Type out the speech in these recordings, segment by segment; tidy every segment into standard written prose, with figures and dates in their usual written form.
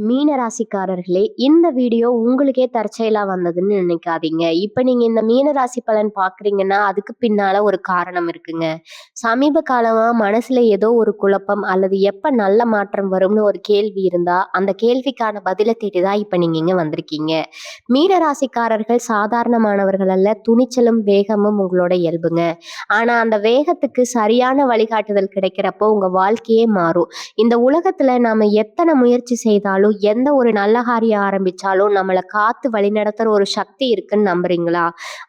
மீன ராசிக்காரர்களே, இந்த வீடியோ உங்களுக்கே தற்செயலா வந்ததுன்னு நினைக்காதீங்க. இப்ப நீங்க இந்த மீன ராசி பலன் பார்க்குறீங்கன்னா, அதுக்கு பின்னால ஒரு காரணம் இருக்குங்க. சமீப காலமா மனசுல ஏதோ ஒரு குழப்பம் அல்லது எப்ப நல்ல மாற்றம் வரும்னு ஒரு கேள்வி இருந்தா, அந்த கேள்விக்கான பதில தேடி தான் இப்ப நீங்க இங்க வந்திருக்கீங்க. மீன ராசிக்காரர்கள் சாதாரணமானவர்கள் அல்ல. துணிச்சலும், வேகமும் உங்களோட இயல்புங்க. ஆனா அந்த வேகத்துக்கு சரியான வழிகாட்டுதல் கிடைக்கிறப்போ உங்க வாழ்க்கையே மாறும். இந்த உலகத்துல நாம எத்தனை முயற்சி செய்தாலும் எந்த ஒரு நல்ல காரியம் ஆரம்பிச்சாலும் நம்மளை காத்து வழிநடத்துற ஒரு சக்தி இருக்குன்னு நம்புறீங்களா?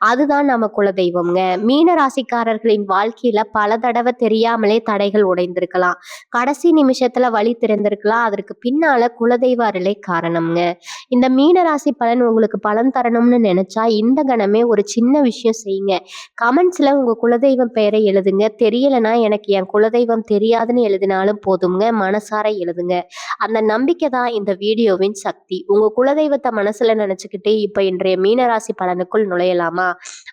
அதுதான் நம்ம குலதெய்வம்ங்க. மீன ராசிக்காரர்களின் வாழ்க்கையில பல தடவை தெரியாமலே தடைகள் உடைந்திருக்கலாம். கடைசி நிமிஷத்துல வழி திறந்திருக்கலாம். அதற்கு பின்னால குலதெய்வ அருளே காரணம்ங்க. இந்த மீன ராசி பலன் உங்களுக்கு பலன் தரணும்னு நினைச்சா இந்த கணமே ஒரு சின்ன விஷயம் செய்யுங்க. கமெண்ட்ஸ்ல உங்க குலதெய்வம் பெயரை எழுதுங்க. தெரியலனா எனக்கு என் குலதெய்வம் தெரியாதுன்னு எழுதினாலும் போதுங்க. மனசார எழுதுங்க. அந்த நம்பிக்கை தான் இந்த வீடியோவின் சக்தி. உங்க குலதெய்வத்தை மனசுல நினைச்சுக்கிட்டே இப்ப இன்றைய மீனராசி பலனுக்குள் நுழையலாமா?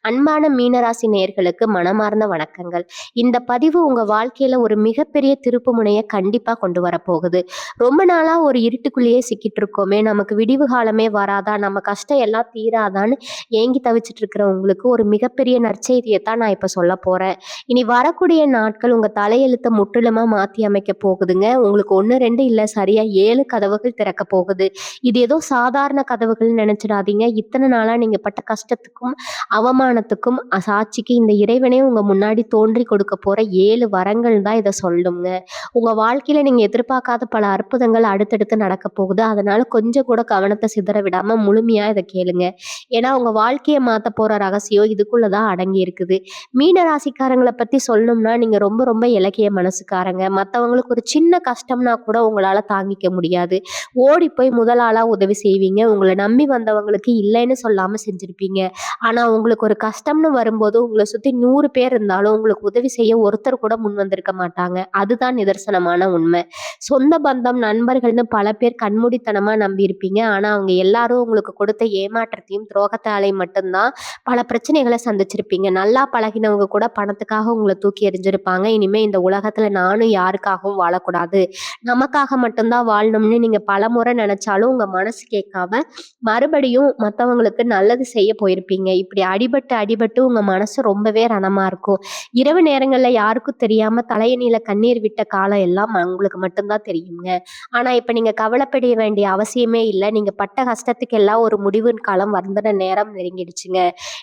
அன்பான மீனராசி நேயர்களுக்கு மனமார்ந்த வணக்கங்கள். இந்த பதிவு உங்க வாழ்க்கையில ஒரு மிகப்பெரிய திருப்பு முனையை கண்டிப்பா கொண்டு வரப்போகுது. ரொம்ப நாளா ஒரு இருட்டுக்குள்ளேயே சிக்கிட்டு இருக்கோமே, நமக்கு விடிவு காலமே வராதா, நம்ம கஷ்டம் எல்லாம் தீராதான்னு ஏங்கி தவிச்சிட்டு இருக்கிற உங்களுக்கு ஒரு மிகப்பெரிய நற்செய்தியை தான் நான் இப்ப சொல்ல போறேன். இனி வரக்கூடிய நாட்கள் உங்க தலையெழுத்தை முற்றிலுமா மாத்தி அமைக்க போகுதுங்க. உங்களுக்கு 1 2 இல்ல, சரியா 7 கதவுகள் திறக்க போகுது. இது ஏதோ சாதாரண கதவுகள்னு நினைச்சிடாதீங்க. இத்தனை நாளா நீங்க பட்ட கஷ்டத்துக்கும் அவமானத்துக்கும் சாட்சிக்கு இந்த இறைவனே உங்க முன்னாடி தோன்றி கொடுக்க போற 7 வரங்கள் தான் இதை சொல்லுங்க. உங்க வாழ்க்கையில நீங்க எதிர்பார்க்காத பல அற்புதங்கள் அடுத்தடுத்து நடக்க போகுது. அதனால கொஞ்சம் கூட கவனத்தை சிதற விடாம முழுமையா இதை கேளுங்க. ஏன்னா உங்க வாழ்க்கையை மாத்த போற ரகசியம் இதுக்குள்ளதான் அடங்கி இருக்குது. மீன ராசிக்காரங்களை பத்தி சொல்லணும்னா நீங்க ரொம்ப ரொம்ப இலக்கிய மனசுக்காரங்க. மற்றவங்களுக்கு ஒரு சின்ன கஷ்டம்னா கூட உங்களால தாங்கிக்க முடியாது. ஓடி போய் முதல் ஆளா உதவி செய்வீங்க. உங்களை நம்பி வந்தவங்களுக்கு இல்லைன்னு சொல்லாம செஞ்சிருப்பீங்க. ஆனா உங்களுக்கு ஒரு கஷ்டம்னு வரும்போது உங்களை சுத்தி 100 பேர் இருந்தாலும் உங்களுக்கு உதவி செய்ய ஒருத்தர் கூட முன் வந்திருக்க மாட்டாங்க. அதுதான் நிதர்சனமான உண்மை. சொந்த பந்தம், நண்பர்கள்னு பல பேர் கண்மூடித்தனமா நம்பி இருப்பீங்க. ஆனா அவங்க எல்லாரும் உங்களுக்கு கொடுத்த ஏமாற்றத்தையும் துரோகத்தாலையும் மட்டும்தான் பல பிரச்சனைகளை சந்திச்சிருப்பீங்க. நல்லா பழகினவங்க கூட பணத்துக்காக உங்களை தூக்கி எறிஞ்சிருப்பாங்க. இனிமே இந்த உலகத்துல நானும் யாருக்காகவும் வாழக்கூடாது, நமக்காக மட்டும்தான் வாழணும்னு நீங்க பலமுறை நினைச்சாலும் உங்க மனசு கேட்காம மறுபடியும் மற்றவங்களுக்கு நல்லது செய்ய போயிருப்பீங்க. இப்படி அடிபட்டு அடிபட்டு உங்க மனசு ரொம்பவே ரணமா இருக்கும். இரவு நேரங்கள்ல யாருக்கும் தெரியாம தலையணியில கண்ணீர் விட்ட காலம் எல்லாம் உங்களுக்கு மட்டும்தான் தெரியுங்க. ஆனா இப்ப நீங்க கவலைப்பட வேண்டிய அவசியமே இல்லை. நீங்க பட்ட கஷ்டத்துக்கு எல்லாம் ஒரு முடிவின் காலம் வந்தன நேரம் நெருங்கிடுச்சுங்க.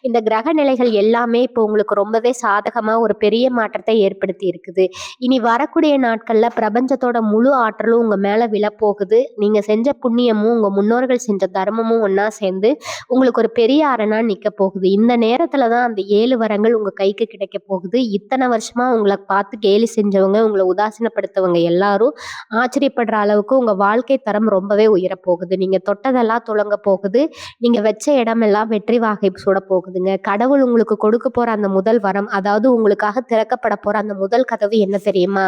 இந்த கிரக நிலைகள் எல்லாமே இப்போ உங்களுக்கு ரொம்பவே சாதகமா ஒரு பெரிய மாற்றத்தை ஏற்படுத்தி இருக்குது. இனி வரக்கூடிய நாட்கள்ல பிரபஞ்சத்தோட முழு ஆற்றலும் உங்க மேல விழப்போகுது. நீங்க செஞ்ச புண்ணியமும் உங்க முன்னோர்கள் செஞ்ச தர்மமும் ஒன்னா சேர்ந்து உங்களுக்கு ஒரு பெரிய அரணா நிக்க போகுது. இந்த நேரத்துலதான் அந்த 7 வரங்கள் உங்க கைக்கு கிடைக்க போகுது. இத்தனை வருஷமா உங்களை பார்த்து கேலி செஞ்சவங்க, உங்களை உதாசீனப்படுத்தவங்க எல்லாரும் ஆச்சரியப்படுற அளவுக்கு உங்க வாழ்க்கை தரம் ரொம்பவே உயரப்போகுது. நீங்க தொட்டதெல்லாம் துலங்க போகுது. நீங்க வச்ச இடமெல்லாம் வெற்றி வாகை சூட போகுதுங்க. கடவுள் உங்களுக்கு கொடுக்க போற அந்த முதல் வரம், அதாவது உங்களுக்காக திறக்கப்பட போற அந்த முதல் கதவு என்ன தெரியுமா?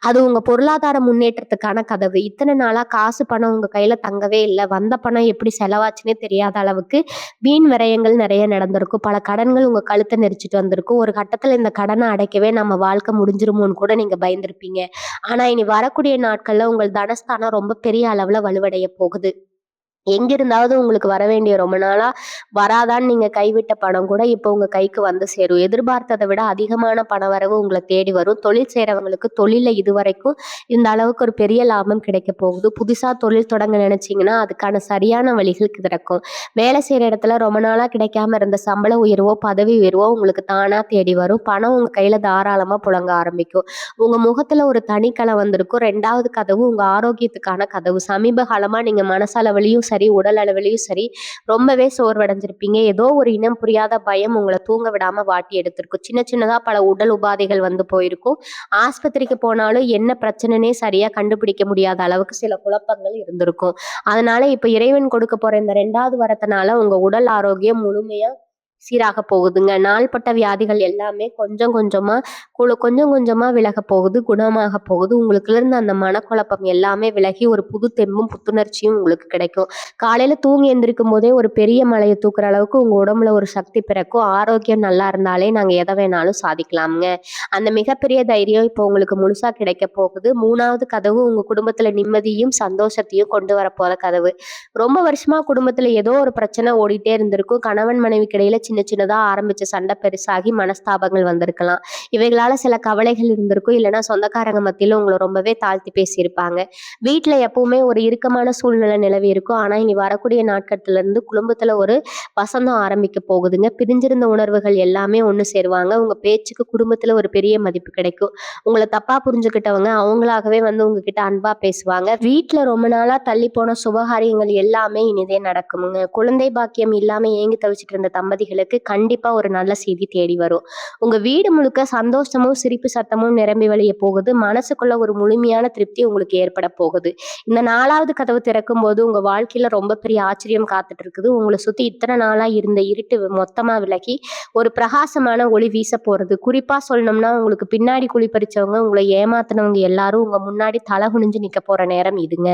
அது உங்க பொருளாதார முன்னேற்றத்துக்கான கதவு. இத்தனை நாளா காசு பணம் உங்க கையில தங்கவே இல்லை. வந்த பணம் எப்படி செலவாச்சுன்னே தெரியாத அளவுக்கு வீண் விரயங்கள் நிறைய நடந்திருக்கும். பல கடன்கள் உங்க கழுத்தை நெரிச்சிட்டு வந்திருக்கும். ஒரு கட்டத்துல இந்த கடனை அடைக்கவே நம்ம வாழ்க்கை முடிஞ்சிருமோன்னு கூட நீங்க பயந்திருப்பீங்க. ஆனா இனி வரக்கூடிய நாட்கள்ல உங்கள் தனஸ்தானம் ரொம்ப பெரிய அளவுல வலுவடைய போகுது. எங்கிருந்தாவது உங்களுக்கு வர வேண்டிய ரொம்ப நாளா வராதான்னு நீங்க கைவிட்ட பணம் கூட இப்போ உங்க கைக்கு வந்து சேரும். எதிர்பார்த்ததை விட அதிகமான பண வரவு உங்களை தேடி வரும். தொழில் செய்றவங்களுக்கு தொழில இதுவரைக்கும் இந்த அளவுக்கு ஒரு பெரிய லாபம் கிடைக்க போகுது. புதுசா தொழில் தொடங்க நினைச்சீங்கன்னா அதுக்கான சரியான வழிகள் திறக்கும். வேலை செய்யற இடத்துல ரொம்ப நாளா கிடைக்காம இருந்த சம்பள உயர்வோ பதவி உயர்வோ உங்களுக்கு தானா தேடி வரும். பணம் உங்க கையில தாராளமா புழங்க ஆரம்பிக்கும். உங்க முகத்துல ஒரு தனிக்கலை வந்திருக்கும். 2வது கதவு உங்க ஆரோக்கியத்துக்கான கதவு. சமீப காலமா நீங்க மனசளவிலையும் சரி, உடல் அளவிலையும் சரி ரொம்பவே சோர்வடைஞ்சிருப்பீங்க. ஏதோ ஒரு இனம் புரியாத பயம் உங்களை தூங்க விடாம வாட்டி எடுத்திருக்கும். சின்ன சின்னதா பல உடல் உபாதைகள் வந்து போயிருக்கும். ஆஸ்பத்திரிக்கு போனாலும் என்ன பிரச்சனைனே சரியா கண்டுபிடிக்க முடியாத அளவுக்கு சில குழப்பங்கள் இருந்திருக்கும். அதனால இப்ப இறைவன் கொடுக்க போற இந்த 2வது வரத்தினால உங்க உடல் ஆரோக்கியம் முழுமையா சீராக போகுதுங்க. நாள்பட்ட வியாதிகள் எல்லாமே கொஞ்சம் கொஞ்சமா விலகப் போகுது, குணமாக போகுது. உங்களுக்குள்ள இருந்த அந்த மனக்குழப்பம் எல்லாமே விலகி ஒரு புது தெம்பும், புத்துணர்ச்சியும் உங்களுக்கு கிடைக்கும். காலையில தூங்கி எந்திரிக்கும்போதே ஒரு பெரிய மலைய தூக்குற அளவுக்கு உங்க உடம்புல ஒரு சக்தி பிறக்கும். ஆரோக்கியம் நல்லா இருந்தாலே நாங்க எத வேணாலும் சாதிக்கலாம்ங்க. அந்த மிகப்பெரிய தைரியம் இப்போ உங்களுக்கு முழுசா கிடைக்கப் போகுது. 3வது கதவு உங்க குடும்பத்துல நிம்மதியும், சந்தோஷத்தையும் கொண்டு வரப்போற கதவு. ரொம்ப வருஷமா குடும்பத்துல ஏதோ ஒரு பிரச்சனை ஓடிட்டே இருந்திருக்கும். கணவன் மனைவிக்கு இடையில சின்ன சின்னதா ஆரம்பிச்ச சண்டை பெருசாகி மனஸ்தாபங்கள் வந்திருக்கலாம். இவைகளால சில கவலைகள் இருந்திருக்கும். இல்லைன்னா சொந்தக்காரங்க மத்தியில உங்கள ரொம்பவே தாழ்த்தி பேசியிருப்பாங்க. வீட்ல எப்பவுமே ஒரு இறுக்கமான சூழ்நிலை நிலவி இருக்கும். ஆனா இனி வரக்கூடிய நாட்கள்ல இருந்து குடும்பத்துல ஒரு வசந்தம் ஆரம்பிக்க போகுதுங்க. பிரிஞ்சிருந்த உணர்வுகள் எல்லாமே ஒண்ணு சேருவாங்க. உங்க பேச்சுக்கு குடும்பத்துல ஒரு பெரிய மதிப்பு கிடைக்கும். உங்கள தப்பா புரிஞ்சுக்கிட்டவங்க அவங்களாகவே வந்து உங்ககிட்ட அன்பா பேசுவாங்க. வீட்ல ரொம்ப நாளா தள்ளி போன சுபகாரியங்கள் எல்லாமே இனிதே நடக்குமுங்க. குழந்தை பாக்கியம் இல்லாம ஏங்கி தவிச்சிட்டு இருந்த தம்பதிகளுக்கு கண்டிப்பா ஒரு நல்ல செய்தி தேடி வரும். உங்க வீடு முழுக்க சந்தோஷமும், சிரிப்பு சத்தமும் நிரம்பி வழிய போகுது. மனசுக்குள்ள ஒரு முழுமையான திருப்தி உங்களுக்கு ஏற்பட போகுது. இந்த 4வது கதவு திறக்கும்போது உங்க வாழ்க்கையில ரொம்ப பெரிய ஆச்சரியம் காத்துட்டு இருக்குது. உங்கள சுத்தி இத்தனை நாளா இருந்த இருட்டு மொத்தமா விலகி ஒரு பிரகாசமான ஒளி வீச போறது. குறிப்பா சொல்லணும்னா உங்களுக்கு பின்னாடி குழி பறிச்சவங்க, உங்களை ஏமாத்துனவங்க எல்லாரும் உங்க முன்னாடி தலை குனிஞ்சு நிக்க போற நேரம் இதுங்க.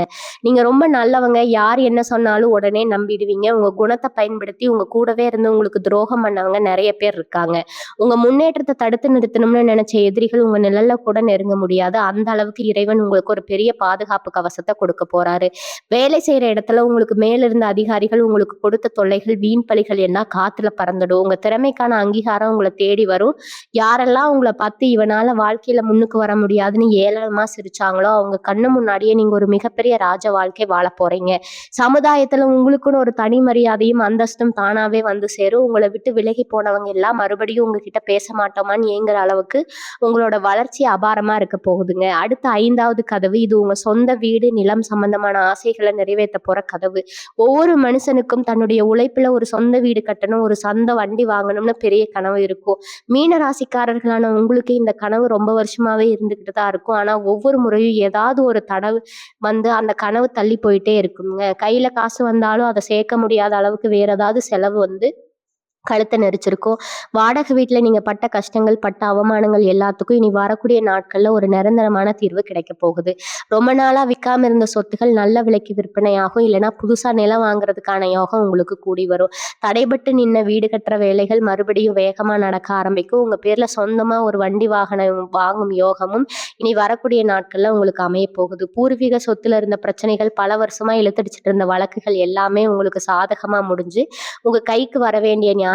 நீங்க ரொம்ப நல்லவங்க. யார் என்ன சொன்னாலும் உடனே நம்பிடுவீங்க. உங்க குணத்த பயன்படுத்தி உங்க கூடவே இருந்து உங்களுக்கு துரோகம் பண்ணவங்க நெறைய பேர் இருக்காங்க. உங்க முன்னேற்றத்த தடுத்து நிறுத்தணும்னு நெனச்ச எதிரிகள் உங்க நிழல்ல கூட நெருங்க முடியாது. அந்த அளவுக்கு இறைவன் உங்களுக்கு ஒரு பெரிய பாதுகாப்பு கவசத்த கொடுக்க போறாரு. வேலை செய்யற இடத்துல உங்களுக்கு மேல இருந்த அதிகாரிகள் உங்களுக்கு கொடுத்த தொல்லைகள், வீண் பழிகள் எல்லாம் காத்துல பறந்துடும். உங்க திறமைக்கான அங்கீகாரம் உங்கள தேடி வரும். யாரெல்லாம் உங்கள பார்த்து இவனால வாழ்க்கையில முன்னுக்கு வர முடியாதுன்னு ஏளனமா சிரிச்சாங்களோ, அவங்க கண்ணு முன்னாடியே நீங்க ஒரு மிகப்பெரிய ராஜ வாழ்க்கை வாழப் போறீங்க. சமுதாயத்துல உங்களுக்குன்னு ஒரு தனி மரியாதையும், அந்தஸ்தும் தானாவே வந்து சேரும். உங்கள விட்டு விலகி போனவங்க எல்லாம் மறுபடியும் உங்ககிட்ட பேச மாட்டோமான்னு ஏங்குற அளவுக்கு உங்களோட வளர்ச்சி அபாரமா இருக்க போகுதுங்க. அடுத்த 5வது கதவு இது உங்க சொந்த வீடு, நிலம் சம்பந்தமான ஆசைகளை நிறைவேற்ற போற கதவு. ஒவ்வொரு மனுஷனுக்கும் தன்னுடைய உழைப்புல ஒரு சொந்த வீடு கட்டணும், ஒரு சொந்த வண்டி வாங்கணும்னு பெரிய கனவு இருக்கும். மீன ராசிக்காரர்களான உங்களுக்கு இந்த கனவு ரொம்ப வருஷமாவே இருந்துகிட்டு தான் இருக்கும். ஆனா ஒவ்வொரு முறையும் ஏதாவது ஒரு தடவு வந்து அந்த கனவு தள்ளி போயிட்டே இருக்குங்க. கையில காசு வந்தாலும் அதை சேர்க்க முடியாத அளவுக்கு வேற ஏதாவது செலவு வந்து கழுத்த நெரிச்சிருக்கும். வாடகை வீட்ல நீங்க பட்ட கஷ்டங்கள், பட்ட அவமானங்கள் எல்லாத்துக்கும் இனி வரக்கூடிய நாட்கள்ல ஒரு நிரந்தரமான தீர்வு கிடைக்க போகுது. ரொம்ப நாளா விக்காம இருந்த சொத்துக்கள் நல்ல விலைக்கு விற்பனையாகும். இல்லைன்னா புதுசா நிலம் வாங்குறதுக்கான யோகம் உங்களுக்கு கூடி வரும். தடைபட்டு நின்ன வீடு கட்டுற வேலைகள் மறுபடியும் வேகமா நடக்க ஆரம்பிக்கும். உங்க பேர்ல சொந்தமா ஒரு வண்டி வாகனம் வாங்கும் யோகமும் இனி வரக்கூடிய நாட்கள்ல உங்களுக்கு அமைய போகுது. பூர்வீக சொத்துல இருந்த பிரச்சனைகள், பல வருஷமா இழுத்தடிச்சிட்டு இருந்த வழக்குகள் எல்லாமே உங்களுக்கு சாதகமா முடிஞ்சு உங்க கைக்கு வர வேண்டிய நியாயமான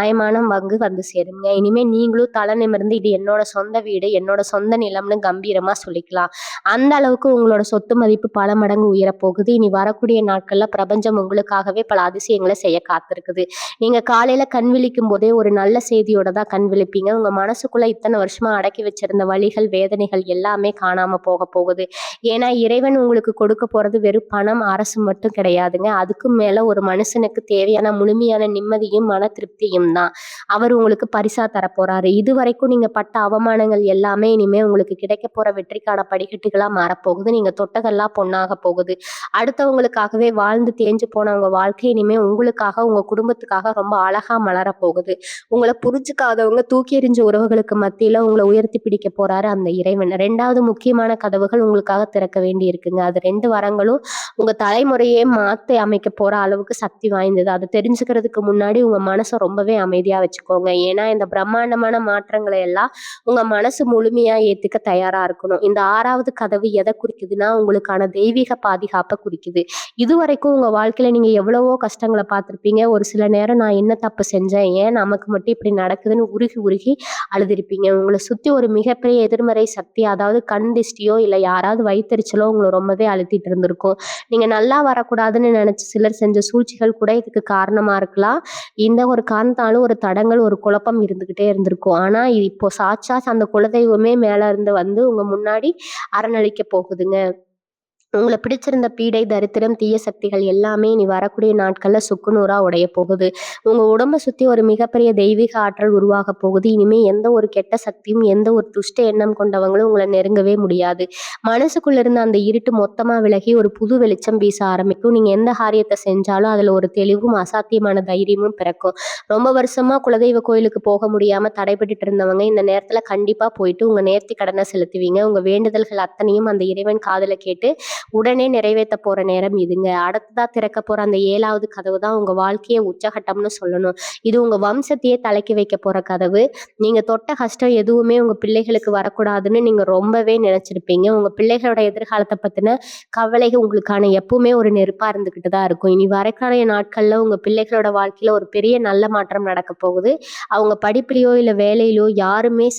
பங்கு வந்து சேருங்க. இனிமே நீங்களும் தலை நிமிர்ந்து இது என்னோட சொந்த வீடு, என்னோட சொந்த நிலம்னு கம்பீரமா சொல்லிக்கலாம். அந்த அளவுக்கு உங்களோட சொத்து மதிப்பு பல மடங்கு உயரப் போகுது. இனி வரக்கூடிய நாட்கள்ல பிரபஞ்சம் உங்களுக்காகவே பல அதிசயங்களை செய்ய காத்திருக்குது. நீங்க காலையில கண் விழிக்கும் போதே ஒரு நல்ல செய்தியோட தான் கண் விழிப்பீங்க. உங்க மனசுக்குள்ள இத்தனை வருஷமா அடக்கி வச்சிருந்த வலிகள், வேதனைகள் எல்லாமே காணாம போக போகுது. ஏன்னா இறைவன் உங்களுக்கு கொடுக்க போறது வெறும் பணம், அரசு மட்டும் கிடையாதுங்க. அதுக்கும் மேல ஒரு மனுஷனுக்கு தேவையான முழுமையான நிம்மதியும், மன திருப்தியும் தான் அவர் உங்களுக்கு பரிசா தரப்போறாரு. இதுவரைக்கும் நீங்க பட்ட அவமானங்கள் எல்லாமே இனிமே உங்களுக்கு கிடைக்க போற வெற்றிக்கான படிக்கட்டுகளா மாறப்போகுது. நீங்க தொட்டதெல்லாம் பொன்னாக போகுது. அடுத்தவங்களுக்காகவே வாழ்ந்து தேஞ்சு போன உங்க வாழ்க்கை இனிமே உங்களுக்காக, உங்க குடும்பத்துக்காக ரொம்ப அழகா மலர போகுது. உங்களை புரிஞ்சுக்காதவங்க, தூக்கி எறிஞ்ச உறவுகளுக்கு மத்தியில உங்களை உயர்த்தி பிடிக்க போறாரு அந்த இறைவன். 2வது முக்கியமான கதவுகள் உங்களுக்காக திறக்க வேண்டி இருக்குங்க. அது 2 வரங்களும் உங்க தலைமுறையே மாத்தி அமைக்க போற அளவுக்கு சக்தி வாய்ந்தது. அதை தெரிஞ்சுக்கிறதுக்கு முன்னாடி உங்க மனசை ரொம்பவே அமைதியா வச்சுக்கோங்க. ஏன்னா இந்த பிரம்மாண்டமான மாற்றங்களை எல்லாம் உங்க மனசு முழுமையா ஏத்துக்க தயாரா இருக்கணும். இந்த 6வது கதவு எதை குறிக்குதுன்னா உங்களுக்கான தெய்வீக பாதுகாப்பை குறிக்குது. இதுவரைக்கும் உங்க வாழ்க்கையில நீங்க எவ்வளவோ கஷ்டங்களை பார்த்திருப்பீங்க. ஒரு சில நேரம் நான் என்ன தப்பு செஞ்சேன், ஏன் நமக்கு மட்டும் இப்படி நடக்குதுன்னு உருகி உருகி அழுதுருப்பீங்க. உங்களை சுத்தி ஒரு மிகப்பெரிய எதிர்மறை சக்தி, அதாவது கண் திஷ்டியோ இல்ல யாராவது வயித்தெரிச்சலோ உங்களை ரொம்பவே அழுத்திட்டு இருந்திருக்கும். நீங்க நல்லா வரக்கூடாதுன்னு நினைச்சு சிலர் செஞ்ச சூழ்ச்சிகள் கூட இதுக்கு காரணமா இருக்கலாம். இந்த ஒரு காரணத்தாலும் ஒரு தடங்கள், ஒரு குழப்பம் இருந்துகிட்டே இருந்திருக்கும். ஆனா இப்போ சாட்சா அந்த குலதெய்வமே மேல இருந்து வந்து உங்க முன்னாடி அரணளிக்க போகுதுங்க. உங்கள பிடிச்சிருந்த பீடை, தரித்திரம், தீய சக்திகள் எல்லாமே இனி வரக்கூடிய நாட்கள்ல சுக்குநூறா உடையப் போகுது. உங்க உடம்ப சுத்தி ஒரு மிகப்பெரிய தெய்வீக ஆற்றல் உருவாகப் போகுது. இனிமே எந்த ஒரு கெட்ட சக்தியும், எந்த ஒரு துஷ்ட எண்ணம் கொண்டவங்களும் உங்கள நெருங்கவே முடியாது. மனசுக்குள்ள இருந்த அந்த இருட்டு மொத்தமா விலகி ஒரு புது வெளிச்சம் வீச ஆரம்பிக்கும். நீங்க எந்த காரியத்த செஞ்சாலும் அதுல ஒரு தெளிவும், அசாத்தியமான தைரியமும் பிறக்கும். ரொம்ப வருஷமா குலதெய்வ கோயிலுக்கு போக முடியாம தடைபட்டுட்டு இருந்தவங்க, இந்த நேரத்துல கண்டிப்பா போயிட்டு உங்க நேர்த்தி கடன செலுத்துவீங்க. உங்க வேண்டுதல்கள் அத்தனையும் அந்த இறைவன் காதுல கேட்டு உடனே நிறைவேத்த போற நேரம் இதுங்க. அடுத்ததா திறக்க போற அந்த 7வது கதவு தான் உங்க வாழ்க்கைய உச்சகட்டம்னு சொல்லணும். இது உங்க வம்சத்தையே தலைக்கு வைக்க போற கதவு. நீங்க தொட்ட கஷ்டம் எதுவுமே உங்க பிள்ளைகளுக்கு வரக்கூடாதுன்னு நீங்க ரொம்பவே நினைச்சிருப்பீங்க. உங்க பிள்ளைகளோட எதிர்காலத்த பத்தின கவலைகள் உங்களுக்கான எப்பவுமே ஒரு நெருப்பா இருந்துகிட்டு தான் இருக்கும். இனி வரக்கூடிய நாட்கள்ல உங்க பிள்ளைகளோட வாழ்க்கையில ஒரு பெரிய நல்ல மாற்றம் நடக்கப் போகுது. அவங்க படிப்பிலயோ, இல்ல வேலையிலோ யாருமே